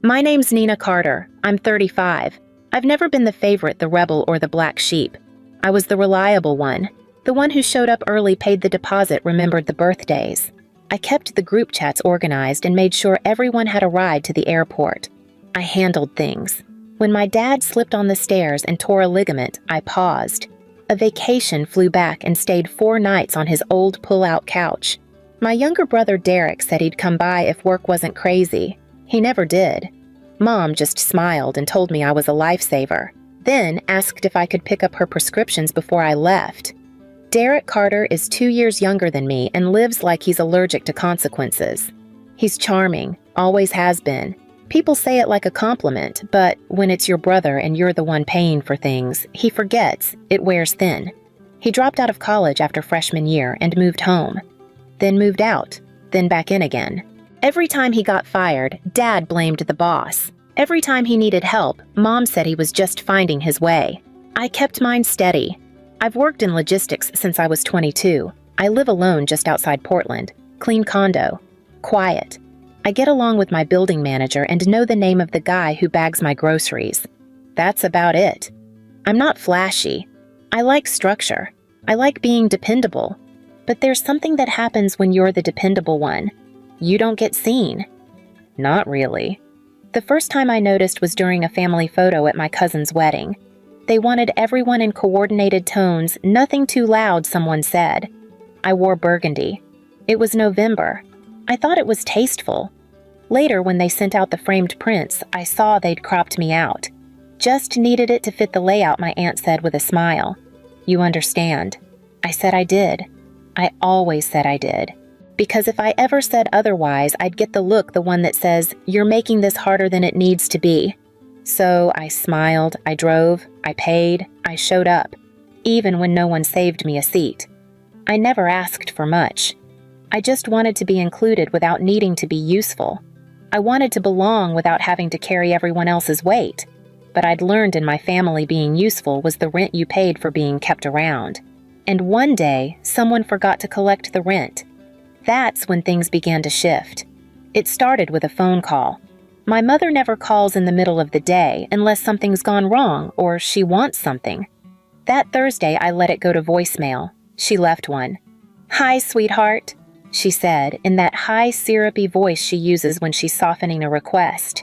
My name's Nina Carter. I'm 35. I've never been the favorite, the rebel, or the black sheep. I was the reliable one. The one who showed up early, paid the deposit, remembered the birthdays. I kept the group chats organized and made sure everyone had a ride to the airport. I handled things. When my dad slipped on the stairs and tore a ligament, I paused. A vacation flew back and stayed 4 nights on his old pull-out couch. My younger brother Derek said he'd come by if work wasn't crazy. He never did. Mom just smiled and told me I was a lifesaver, then asked if I could pick up her prescriptions before I left. Derek Carter is 2 years younger than me and lives like he's allergic to consequences. He's charming, always has been. People say it like a compliment, but when it's your brother and you're the one paying for things, he forgets, it wears thin. He dropped out of college after freshman year and moved home. Then moved out, then back in again. Every time he got fired, Dad blamed the boss. Every time he needed help, Mom said he was just finding his way. I kept mine steady. I've worked in logistics since I was 22. I live alone just outside Portland. Clean condo. Quiet. I get along with my building manager and know the name of the guy who bags my groceries. That's about it. I'm not flashy. I like structure. I like being dependable. But there's something that happens when you're the dependable one. You don't get seen. Not really. The first time I noticed was during a family photo at my cousin's wedding. They wanted everyone in coordinated tones, nothing too loud, someone said. I wore burgundy. It was November. I thought it was tasteful. Later, when they sent out the framed prints, I saw they'd cropped me out. Just needed it to fit the layout, my aunt said with a smile. You understand. I said I did. I always said I did. Because if I ever said otherwise, I'd get the look, the one that says, you're making this harder than it needs to be. So I smiled, I drove, I paid, I showed up, even when no one saved me a seat. I never asked for much. I just wanted to be included without needing to be useful. I wanted to belong without having to carry everyone else's weight. But I'd learned in my family being useful was the rent you paid for being kept around. And one day, someone forgot to collect the rent. That's when things began to shift. It started with a phone call. My mother never calls in the middle of the day unless something's gone wrong or she wants something. That Thursday, I let it go to voicemail. She left one. "Hi, sweetheart," she said in that high, syrupy voice she uses when she's softening a request.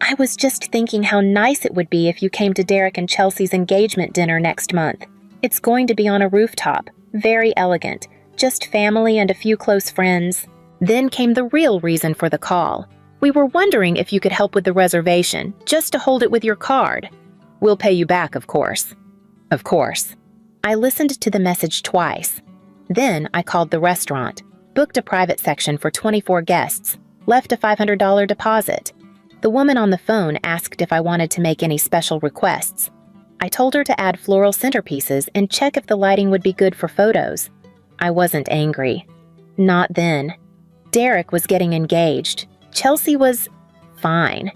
"I was just thinking how nice it would be if you came to Derek and Chelsea's engagement dinner next month. It's going to be on a rooftop, very elegant, just family and a few close friends." Then came the real reason for the call. "We were wondering if you could help with the reservation, just to hold it with your card. We'll pay you back, of course." Of course. I listened to the message twice. Then I called the restaurant, booked a private section for 24 guests, left a $500 deposit. The woman on the phone asked if I wanted to make any special requests. I told her to add floral centerpieces and check if the lighting would be good for photos. I wasn't angry. Not then. Derek was getting engaged. Chelsea was fine.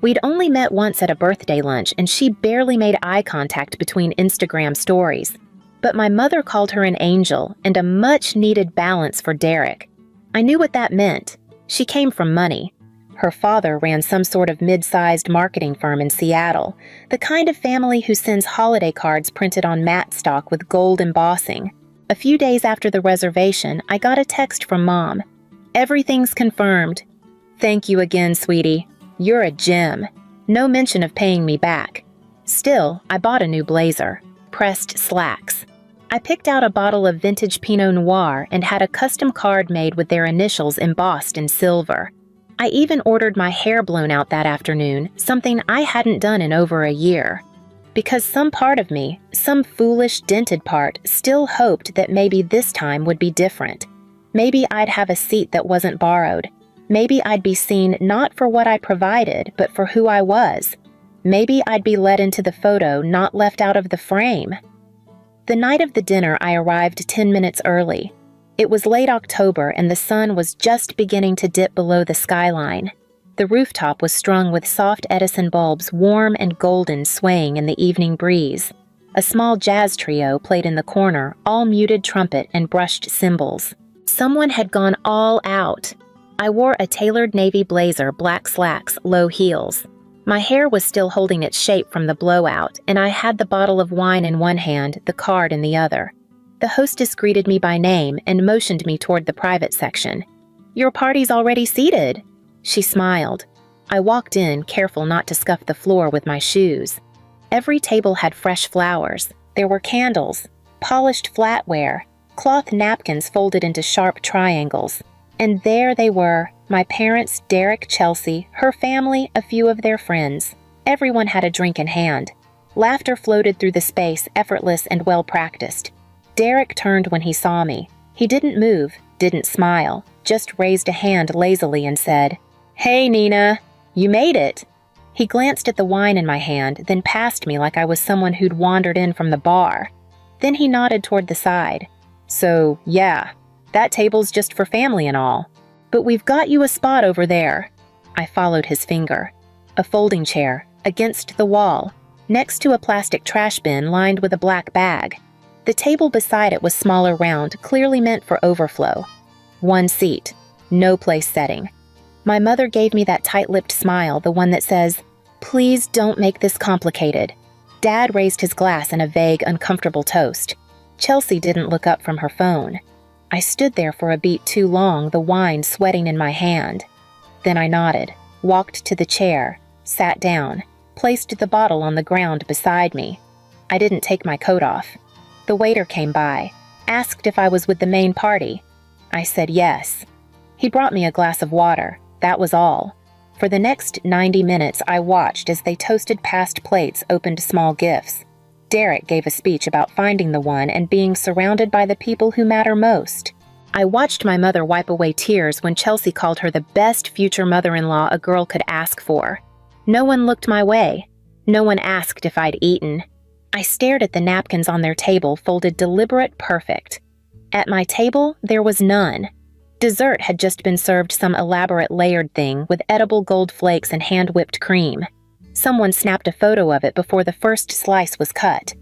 We'd only met once at a birthday lunch, and she barely made eye contact between Instagram stories. But my mother called her an angel and a much-needed balance for Derek. I knew what that meant. She came from money. Her father ran some sort of mid-sized marketing firm in Seattle, the kind of family who sends holiday cards printed on matte stock with gold embossing. A few days after the reservation, I got a text from Mom. "Everything's confirmed. Thank you again, sweetie. You're a gem." No mention of paying me back. Still, I bought a new blazer. Pressed slacks. I picked out a bottle of vintage Pinot Noir and had a custom card made with their initials embossed in silver. I even ordered my hair blown out that afternoon, something I hadn't done in over a year. Because some part of me, some foolish, dented part, still hoped that maybe this time would be different. Maybe I'd have a seat that wasn't borrowed. Maybe I'd be seen not for what I provided, but for who I was. Maybe I'd be let into the photo, not left out of the frame. The night of the dinner, I arrived 10 minutes early. It was late October, and the sun was just beginning to dip below the skyline. The rooftop was strung with soft Edison bulbs, warm and golden, swaying in the evening breeze. A small jazz trio played in the corner, all muted trumpet and brushed cymbals. Someone had gone all out. I wore a tailored navy blazer, black slacks, low heels. My hair was still holding its shape from the blowout, and I had the bottle of wine in one hand, the card in the other. The hostess greeted me by name and motioned me toward the private section. "Your party's already seated." She smiled. I walked in, careful not to scuff the floor with my shoes. Every table had fresh flowers. There were candles, polished flatware, cloth napkins folded into sharp triangles. And there they were, my parents, Derek, Chelsea, her family, a few of their friends. Everyone had a drink in hand. Laughter floated through the space, effortless and well-practiced. Derek turned when he saw me. He didn't move, didn't smile, just raised a hand lazily and said, "Hey, Nina, you made it." He glanced at the wine in my hand, then passed me like I was someone who'd wandered in from the bar. Then he nodded toward the side. "So, yeah, that table's just for family and all. But we've got you a spot over there." I followed his finger. A folding chair, against the wall, next to a plastic trash bin lined with a black bag. The table beside it was smaller round, clearly meant for overflow. One seat, no place setting. My mother gave me that tight-lipped smile, the one that says, "Please don't make this complicated." Dad raised his glass in a vague, uncomfortable toast. Chelsea didn't look up from her phone. I stood there for a beat too long, the wine sweating in my hand. Then I nodded, walked to the chair, sat down, placed the bottle on the ground beside me. I didn't take my coat off. The waiter came by, asked if I was with the main party. I said yes. He brought me a glass of water. That was all. For the next 90 minutes, I watched as they toasted past plates, opened small gifts. Derek gave a speech about finding the one and being surrounded by the people who matter most. I watched my mother wipe away tears when Chelsea called her the best future mother-in-law a girl could ask for. No one looked my way. No one asked if I'd eaten. I stared at the napkins on their table, folded deliberate perfect. At my table, there was none. Dessert had just been served, some elaborate layered thing with edible gold flakes and hand-whipped cream. Someone snapped a photo of it before the first slice was cut.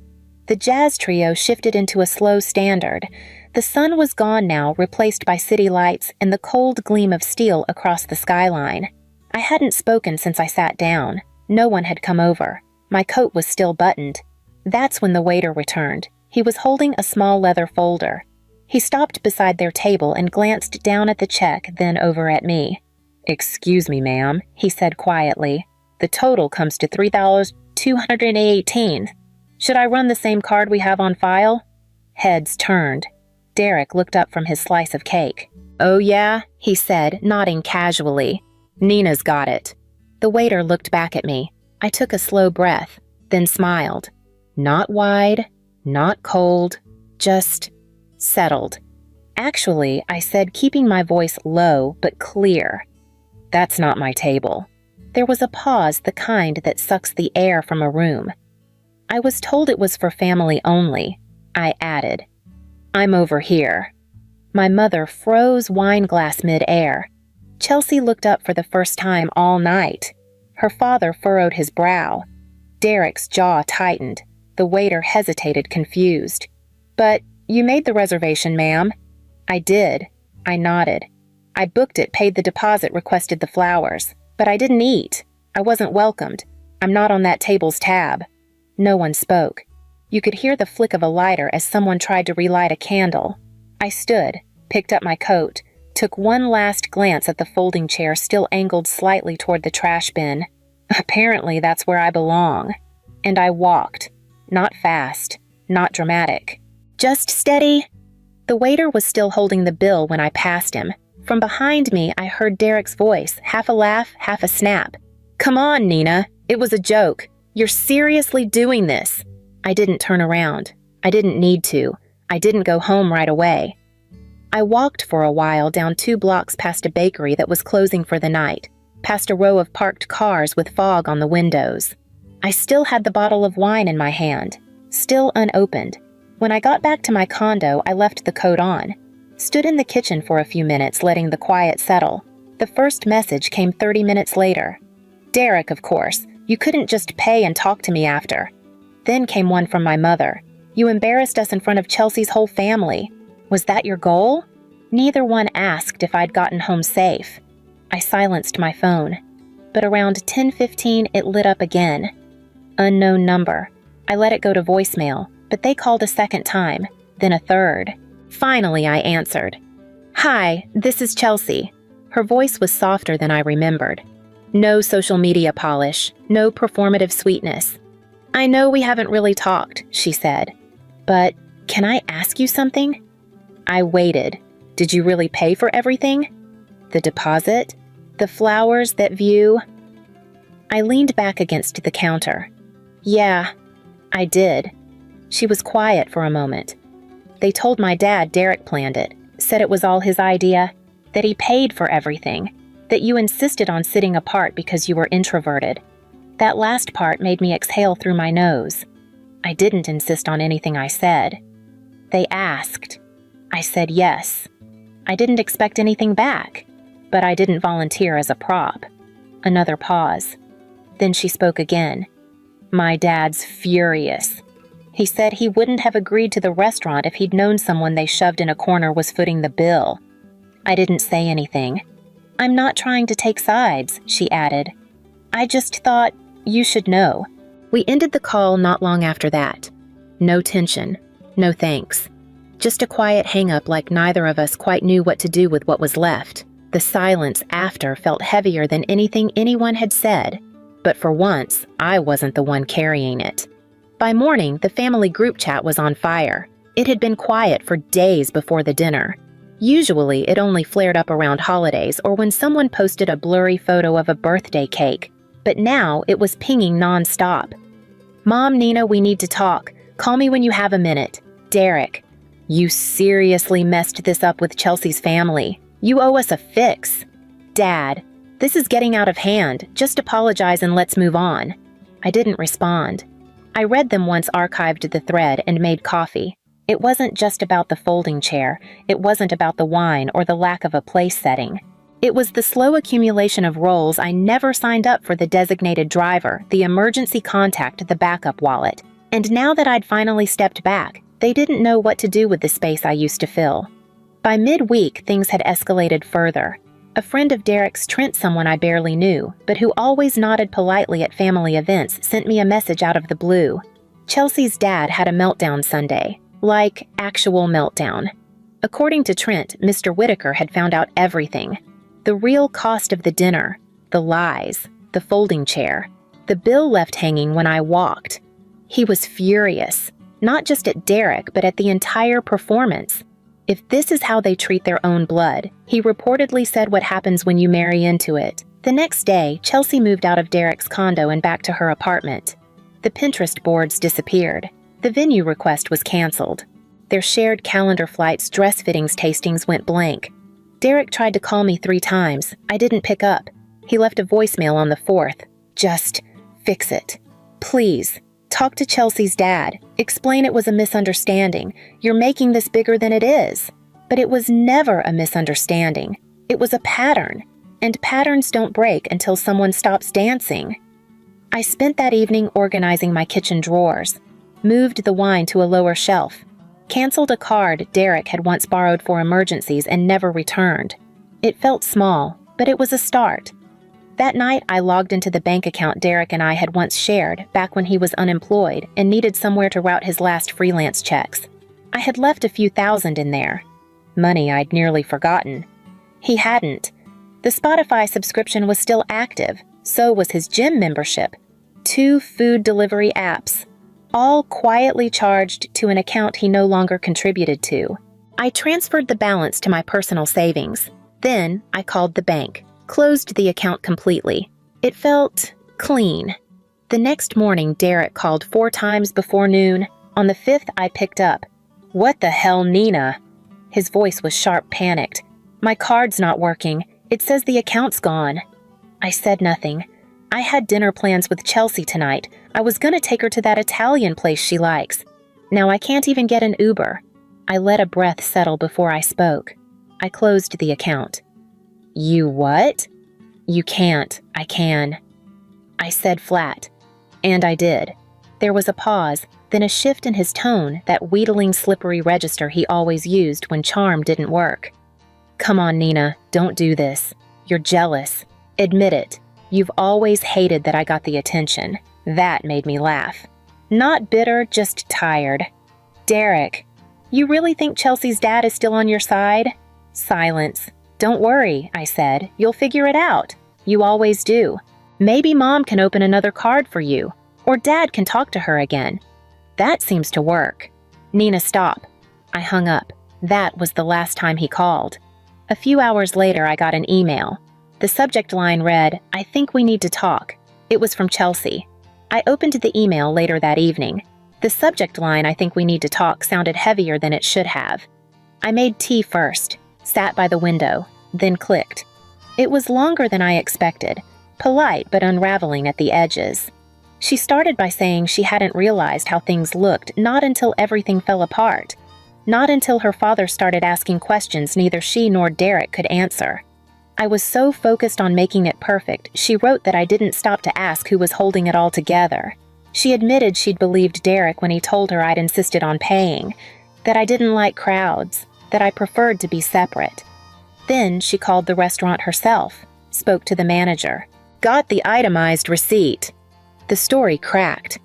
The jazz trio shifted into a slow standard. The sun was gone now, replaced by city lights and the cold gleam of steel across the skyline. I hadn't spoken since I sat down. No one had come over. My coat was still buttoned. That's when the waiter returned. He was holding a small leather folder. He stopped beside their table and glanced down at the check, then over at me. "Excuse me, ma'am," he said quietly. "The total comes to $3,218. Should I run the same card we have on file?" Heads turned. Derek looked up from his slice of cake. "Oh yeah?" he said, nodding casually. "Nina's got it." The waiter looked back at me. I took a slow breath, then smiled. Not wide, not cold, just settled. "Actually," I said, keeping my voice low but clear, "that's not my table." There was a pause, the kind that sucks the air from a room. "I was told it was for family only," I added. "I'm over here." My mother froze wine glass mid-air. Chelsea looked up for the first time all night. Her father furrowed his brow. Derek's jaw tightened. The waiter hesitated, confused. "But you made the reservation, ma'am." "I did." I nodded. "I booked it, paid the deposit, requested the flowers. But I didn't eat. I wasn't welcomed. I'm not on that table's tab." No one spoke. You could hear the flick of a lighter as someone tried to relight a candle. I stood, picked up my coat, took one last glance at the folding chair still angled slightly toward the trash bin. Apparently that's where I belong. And I walked. Not fast, not dramatic. Just steady. The waiter was still holding the bill when I passed him. From behind me, I heard Derek's voice, half a laugh, half a snap. "Come on, Nina. It was a joke. You're seriously doing this." I didn't turn around. I didn't need to. I didn't go home right away. I walked for a while down 2 blocks past a bakery that was closing for the night, past a row of parked cars with fog on the windows. I still had the bottle of wine in my hand, still unopened. When I got back to my condo, I left the coat on. Stood in the kitchen for a few minutes, letting the quiet settle. The first message came 30 minutes later. "Derek, of course. You couldn't just pay and talk to me after." Then came one from my mother. "You embarrassed us in front of Chelsea's whole family. Was that your goal?" Neither one asked if I'd gotten home safe. I silenced my phone, but around 10:15 it lit up again. Unknown number. I let it go to voicemail, but they called a second time, then a third. Finally, I answered. "Hi, this is Chelsea." Her voice was softer than I remembered. No social media polish, no performative sweetness. "I know we haven't really talked," she said, "but can I ask you something?" I waited. "Did you really pay for everything? The deposit? The flowers that view?" I leaned back against the counter. "Yeah, I did." She was quiet for a moment. "They told my dad Derek planned it, said it was all his idea, that he paid for everything, that you insisted on sitting apart because you were introverted. That last part made me exhale through my nose. I didn't insist on anything I said. They asked. I said yes. I didn't expect anything back, but I didn't volunteer as a prop." Another pause. Then she spoke again. "My dad's furious. He said he wouldn't have agreed to the restaurant if he'd known someone they shoved in a corner was footing the bill." I didn't say anything. "I'm not trying to take sides," she added. "I just thought you should know." We ended the call not long after that. No tension, no thanks. Just a quiet hang-up like neither of us quite knew what to do with what was left. The silence after felt heavier than anything anyone had said, but for once, I wasn't the one carrying it. By morning, the family group chat was on fire. It had been quiet for days before the dinner. Usually, it only flared up around holidays or when someone posted a blurry photo of a birthday cake, but now it was pinging non-stop. "Mom, Nina, we need to talk. Call me when you have a minute. Derek. You seriously messed this up with Chelsea's family. You owe us a fix. Dad. This is getting out of hand. Just apologize and let's move on." I didn't respond. I read them once archived the thread and made coffee. It wasn't just about the folding chair. It wasn't about the wine or the lack of a place setting. It was the slow accumulation of roles I never signed up for: the designated driver, the emergency contact, the backup wallet. And now that I'd finally stepped back, they didn't know what to do with the space I used to fill. By midweek, things had escalated further. A friend of Derek's, Trent, someone I barely knew, but who always nodded politely at family events, sent me a message out of the blue. Chelsea's dad had a meltdown Sunday. Like, actual meltdown. According to Trent, Mr. Whitaker had found out everything. The real cost of the dinner, the lies, the folding chair, the bill left hanging when I walked. He was furious, not just at Derek, but at the entire performance. If this is how they treat their own blood, he reportedly said what happens when you marry into it. The next day, Chelsea moved out of Derek's condo and back to her apartment. The Pinterest boards disappeared. The venue request was canceled. Their shared calendar flights, dress fittings, tastings went blank. Derek tried to call me 3 times. I didn't pick up. He left a voicemail on the 4th. "Just fix it. Please. Talk to Chelsea's dad. Explain it was a misunderstanding. You're making this bigger than it is." But it was never a misunderstanding. It was a pattern. And patterns don't break until someone stops dancing. I spent that evening organizing my kitchen drawers, moved the wine to a lower shelf, canceled a card Derek had once borrowed for emergencies and never returned. It felt small, but it was a start. That night, I logged into the bank account Derek and I had once shared back when he was unemployed and needed somewhere to route his last freelance checks. I had left a few thousand in there. Money I'd nearly forgotten. He hadn't. The Spotify subscription was still active, so was his gym membership. 2 food delivery apps, all quietly charged to an account he no longer contributed to. I transferred the balance to my personal savings. Then I called the bank, closed the account completely. It felt clean. The next morning, Derek called 4 times before noon. On the 5th, I picked up. "What the hell, Nina?" His voice was sharp, panicked. "My card's not working. It says the account's gone." I said nothing. I had dinner plans with Chelsea tonight. I was gonna take her to that Italian place she likes. Now I can't even get an Uber. I let a breath settle before I spoke. I closed the account. "You what?" "You can't. I can." I said flat. And I did. There was a pause, then a shift in his tone, that wheedling, slippery register he always used when charm didn't work. "Come on, Nina, don't do this. You're jealous. Admit it. You've always hated that I got the attention. That made me laugh. Not bitter, just tired. Derek, you really think Chelsea's dad is still on your side? Silence. Don't worry, I said. You'll figure it out. You always do. Maybe Mom can open another card for you, or Dad can talk to her again. That seems to work. Nina, stop. I hung up. That was the last time he called. A few hours later, I got an email. The subject line read, "I think we need to talk." It was from Chelsea. I opened the email later that evening. The subject line, "I think we need to talk," sounded heavier than it should have. I made tea first, sat by the window, then clicked. It was longer than I expected, polite but unraveling at the edges. She started by saying she hadn't realized how things looked not until everything fell apart. Not until her father started asking questions neither she nor Derek could answer. I was so focused on making it perfect, she wrote that I didn't stop to ask who was holding it all together. She admitted she'd believed Derek when he told her I'd insisted on paying, that I didn't like crowds, that I preferred to be separate. Then she called the restaurant herself, spoke to the manager, got the itemized receipt. The story cracked.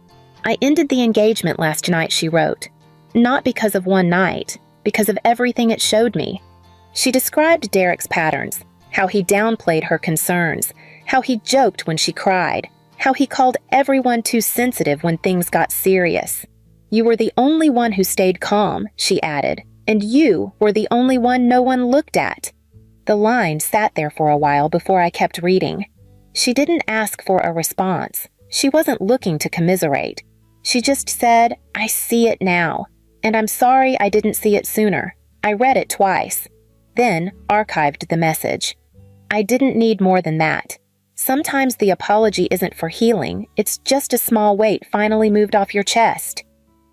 I ended the engagement last night, she wrote. Not because of one night, because of everything it showed me. She described Derek's patterns, how he downplayed her concerns, how he joked when she cried, how he called everyone too sensitive when things got serious. You were the only one who stayed calm, she added, and you were the only one no one looked at. The line sat there for a while before I kept reading. She didn't ask for a response. She wasn't looking to commiserate. She just said, "I see it now, and I'm sorry I didn't see it sooner." I read it twice, then archived the message. I didn't need more than that. Sometimes the apology isn't for healing, it's just a small weight finally moved off your chest.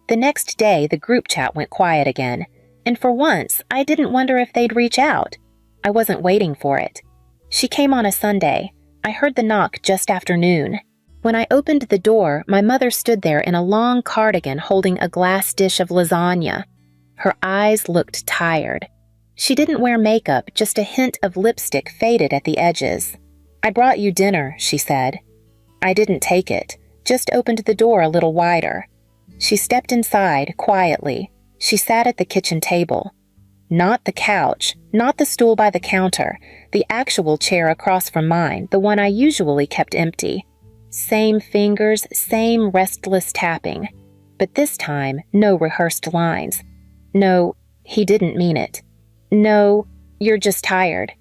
The next day, the group chat went quiet again, and for once, I didn't wonder if they'd reach out. I wasn't waiting for it. She came on a Sunday. I heard the knock just after noon. When I opened the door, my mother stood there in a long cardigan holding a glass dish of lasagna. Her eyes looked tired. She didn't wear makeup, just a hint of lipstick faded at the edges. "I brought you dinner," she said. I didn't take it, just opened the door a little wider. She stepped inside, quietly. She sat at the kitchen table. Not the couch, not the stool by the counter, the actual chair across from mine, the one I usually kept empty. Same fingers, same restless tapping. But this time, no rehearsed lines. No, he didn't mean it. No, you're just tired.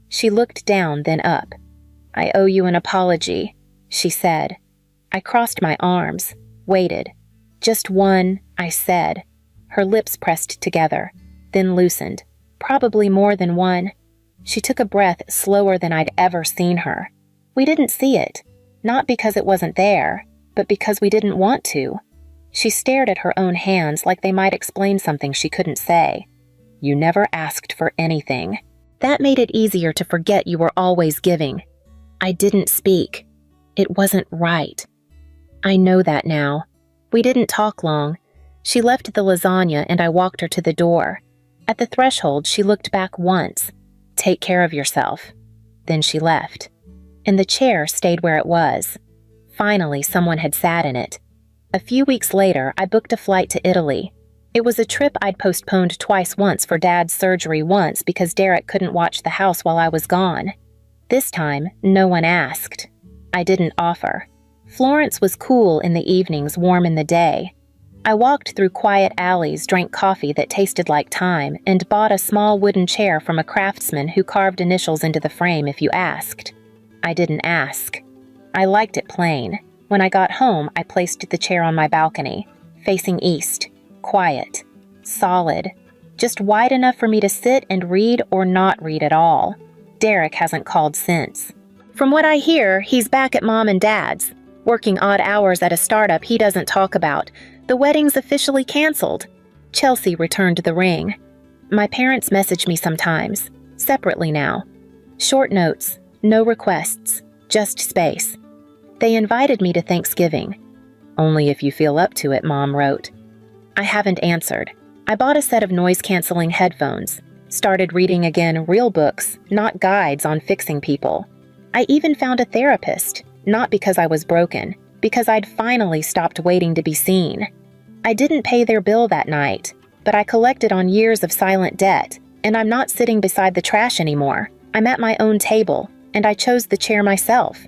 She looked down, then up. "I owe you an apology," she said. I crossed my arms, waited. "Just one," I said. Her lips pressed together, then loosened. Probably more than one. She took a breath slower than I'd ever seen her. We didn't see it, not because it wasn't there, but because we didn't want to. She stared at her own hands like they might explain something she couldn't say. "You never asked for anything. That made it easier to forget you were always giving." I didn't speak. It wasn't right. I know that now. We didn't talk long. She left the lasagna and I walked her to the door. At the threshold, she looked back once. "Take care of yourself." Then she left. And the chair stayed where it was. Finally, someone had sat in it. A few weeks later, I booked a flight to Italy. It was a trip I'd postponed twice, once for Dad's surgery, once because Derek couldn't watch the house while I was gone. This time, no one asked. I didn't offer. Florence was cool in the evenings, warm in the day. I walked through quiet alleys, drank coffee that tasted like thyme, and bought a small wooden chair from a craftsman who carved initials into the frame if you asked. I didn't ask. I liked it plain. When I got home, I placed the chair on my balcony, facing east. Quiet. Solid. Just wide enough for me to sit and read or not read at all. Derek hasn't called since. From what I hear, he's back at Mom and Dad's, working odd hours at a startup he doesn't talk about. The wedding's officially canceled. Chelsea returned the ring. My parents message me sometimes, separately now. Short notes, no requests, just space. They invited me to Thanksgiving. "Only if you feel up to it," Mom wrote. I haven't answered. I bought a set of noise-canceling headphones. Started reading again real books, not guides on fixing people. I even found a therapist, not because I was broken, because I'd finally stopped waiting to be seen. I didn't pay their bill that night, but I collected on years of silent debt, and I'm not sitting beside the trash anymore. I'm at my own table, and I chose the chair myself.